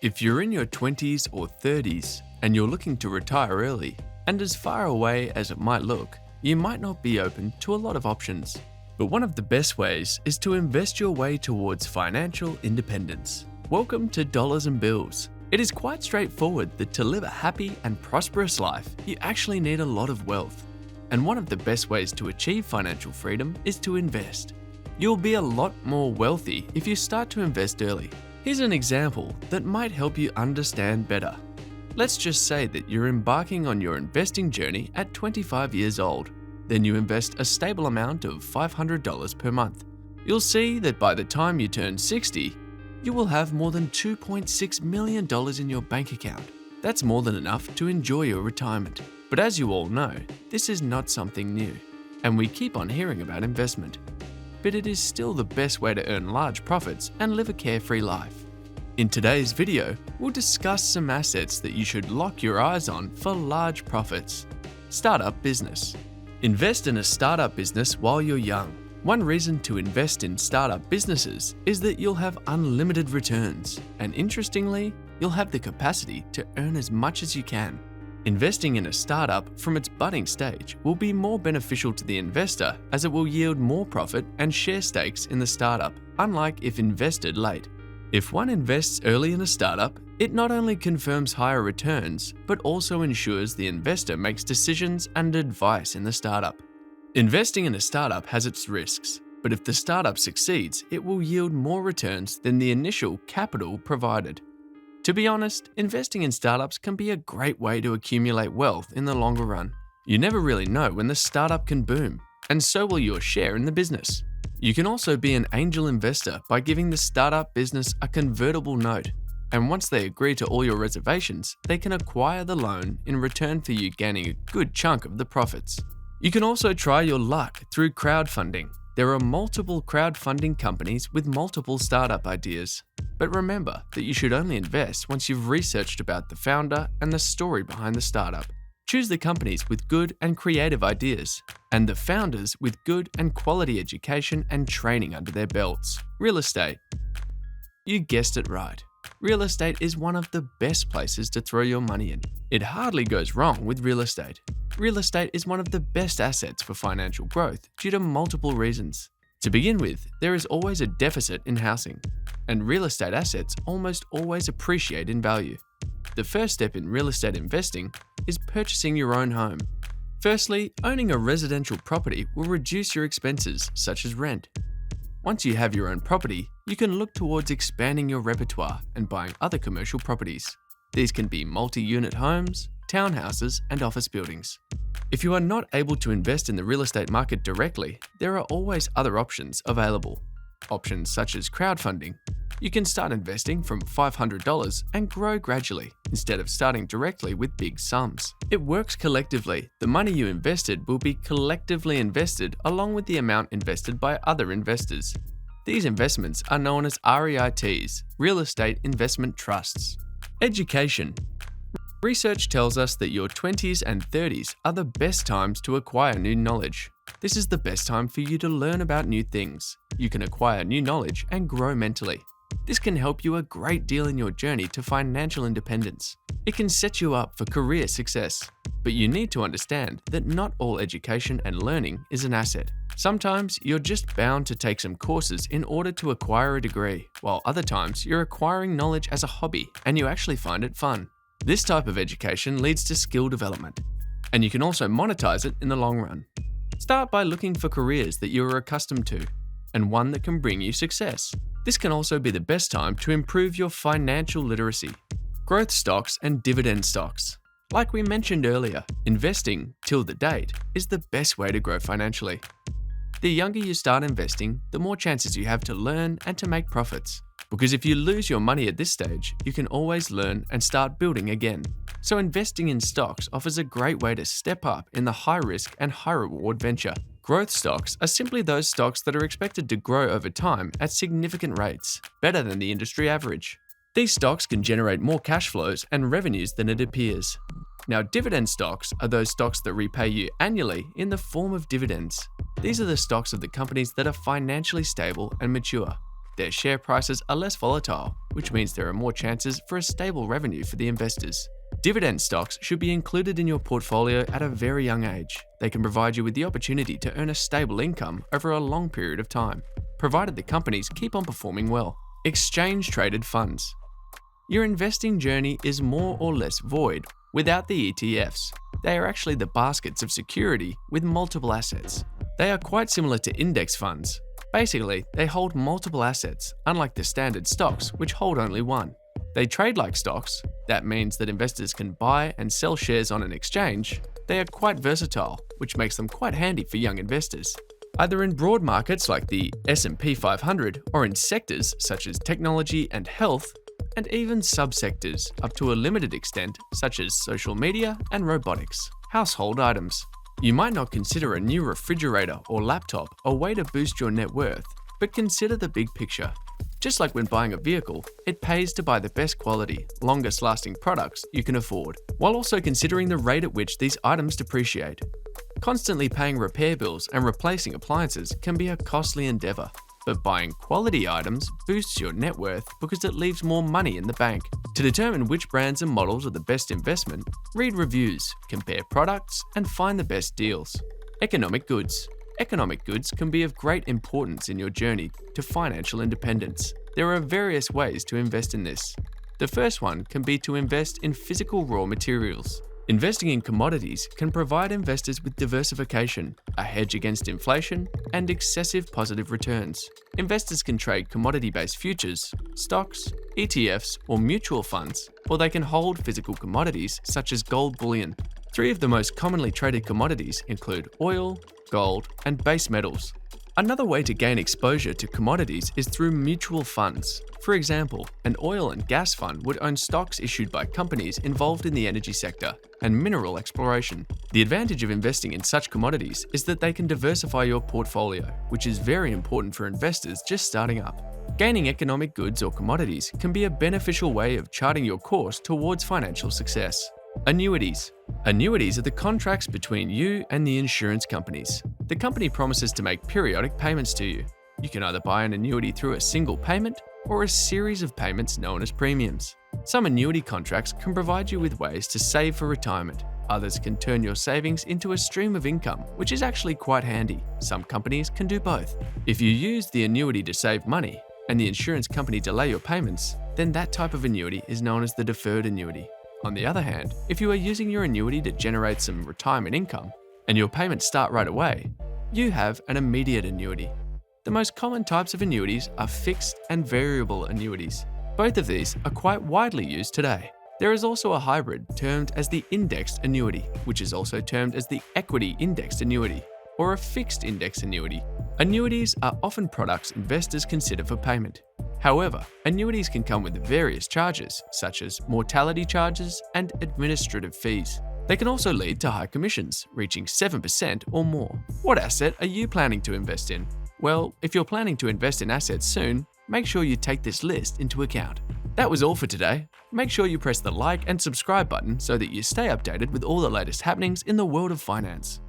If you're in your 20s or 30s and you're looking to retire early, and as far away as it might look, you might not be open to a lot of options. But one of the best ways is to invest your way towards financial independence. Welcome to Dollars and Bills. It is quite straightforward that to live a happy and prosperous life, you actually need a lot of wealth. And one of the best ways to achieve financial freedom is to invest. You'll be a lot more wealthy if you start to invest early. Here's an example that might help you understand better. Let's just say that you're embarking on your investing journey at 25 years old. Then you invest a stable amount of $500 per month. You'll see that by the time you turn 60, you will have more than $2.6 million in your bank account. That's more than enough to enjoy your retirement. But as you all know, this is not something new, and we keep on hearing about investment. But it is still the best way to earn large profits and live a carefree life. In today's video, we'll discuss some assets that you should lock your eyes on for large profits. Startup business. Invest in a startup business while you're young. One reason to invest in startup businesses is that you'll have unlimited returns, and interestingly, you'll have the capacity to earn as much as you can. Investing in a startup from its budding stage will be more beneficial to the investor as it will yield more profit and share stakes in the startup, unlike if invested late. If one invests early in a startup, it not only confirms higher returns, but also ensures the investor makes decisions and advice in the startup. Investing in a startup has its risks, but if the startup succeeds, it will yield more returns than the initial capital provided. To be honest, investing in startups can be a great way to accumulate wealth in the longer run. You never really know when the startup can boom, and so will your share in the business. You can also be an angel investor by giving the startup business a convertible note, and once they agree to all your reservations, they can acquire the loan in return for you gaining a good chunk of the profits. You can also try your luck through crowdfunding. There are multiple crowdfunding companies with multiple startup ideas. But remember that you should only invest once you've researched about the founder and the story behind the startup. Choose the companies with good and creative ideas, and the founders with good and quality education and training under their belts. Real estate. You guessed it right. Real estate is one of the best places to throw your money in. It hardly goes wrong with real estate. Real estate is one of the best assets for financial growth due to multiple reasons. To begin with, there is always a deficit in housing, and real estate assets almost always appreciate in value. The first step in real estate investing is purchasing your own home. Firstly, owning a residential property will reduce your expenses, such as rent. Once you have your own property, you can look towards expanding your repertoire and buying other commercial properties. These can be multi-unit homes, townhouses, and office buildings. If you are not able to invest in the real estate market directly, there are always other options available. Options such as crowdfunding. You can start investing from $500 and grow gradually, instead of starting directly with big sums. It works collectively. The money you invested will be collectively invested along with the amount invested by other investors. These investments are known as REITs, Real Estate Investment Trusts. Education. Research tells us that your 20s and 30s are the best times to acquire new knowledge. This is the best time for you to learn about new things. You can acquire new knowledge and grow mentally. This can help you a great deal in your journey to financial independence. It can set you up for career success. But you need to understand that not all education and learning is an asset. Sometimes you're just bound to take some courses in order to acquire a degree, while other times you're acquiring knowledge as a hobby and you actually find it fun. This type of education leads to skill development, and you can also monetize it in the long run. Start by looking for careers that you are accustomed to, and one that can bring you success. This can also be the best time to improve your financial literacy. Growth stocks and dividend stocks. Like we mentioned earlier, investing till the date is the best way to grow financially. The younger you start investing, the more chances you have to learn and to make profits. Because if you lose your money at this stage, you can always learn and start building again. So investing in stocks offers a great way to step up in the high risk and high reward venture. Growth stocks are simply those stocks that are expected to grow over time at significant rates, better than the industry average. These stocks can generate more cash flows and revenues than it appears. Now, dividend stocks are those stocks that repay you annually in the form of dividends. These are the stocks of the companies that are financially stable and mature. Their share prices are less volatile, which means there are more chances for a stable revenue for the investors. Dividend stocks should be included in your portfolio at a very young age. They can provide you with the opportunity to earn a stable income over a long period of time, provided the companies keep on performing well. Exchange-traded funds. Your investing journey is more or less void without the ETFs. They are actually the baskets of security with multiple assets. They are quite similar to index funds. Basically, they hold multiple assets, unlike the standard stocks, which hold only one. They trade like stocks. That means that investors can buy and sell shares on an exchange. They are quite versatile, which makes them quite handy for young investors. Either in broad markets like the S&P 500 or in sectors such as technology and health, and even subsectors up to a limited extent such as social media and robotics. Household items. You might not consider a new refrigerator or laptop a way to boost your net worth, but consider the big picture. Just like when buying a vehicle, it pays to buy the best quality, longest-lasting products you can afford, while also considering the rate at which these items depreciate. Constantly paying repair bills and replacing appliances can be a costly endeavor, but buying quality items boosts your net worth because it leaves more money in the bank. To determine which brands and models are the best investment, read reviews, compare products, and find the best deals. Economic goods. Economic goods can be of great importance in your journey to financial independence. There are various ways to invest in this. The first one can be to invest in physical raw materials. Investing in commodities can provide investors with diversification, a hedge against inflation, and excessive positive returns. Investors can trade commodity-based futures, stocks, ETFs, or mutual funds, or they can hold physical commodities such as gold bullion. Three of the most commonly traded commodities include oil, gold, and base metals. Another way to gain exposure to commodities is through mutual funds. For example, an oil and gas fund would own stocks issued by companies involved in the energy sector and mineral exploration. The advantage of investing in such commodities is that they can diversify your portfolio, which is very important for investors just starting up. Gaining economic goods or commodities can be a beneficial way of charting your course towards financial success. Annuities. Annuities are the contracts between you and the insurance companies. The company promises to make periodic payments to you. You can either buy an annuity through a single payment or a series of payments known as premiums. Some annuity contracts can provide you with ways to save for retirement. Others can turn your savings into a stream of income, which is actually quite handy. Some companies can do both. If you use the annuity to save money and the insurance company delay your payments, then that type of annuity is known as the deferred annuity. On the other hand, if you are using your annuity to generate some retirement income and your payments start right away, you have an immediate annuity. The most common types of annuities are fixed and variable annuities. Both of these are quite widely used today. There is also a hybrid termed as the indexed annuity, which is also termed as the equity indexed annuity, or a fixed index annuity. Annuities are often products investors consider for payment. However, annuities can come with various charges, such as mortality charges and administrative fees. They can also lead to high commissions, reaching 7% or more. What asset are you planning to invest in? Well, if you're planning to invest in assets soon, make sure you take this list into account. That was all for today. Make sure you press the like and subscribe button so that you stay updated with all the latest happenings in the world of finance.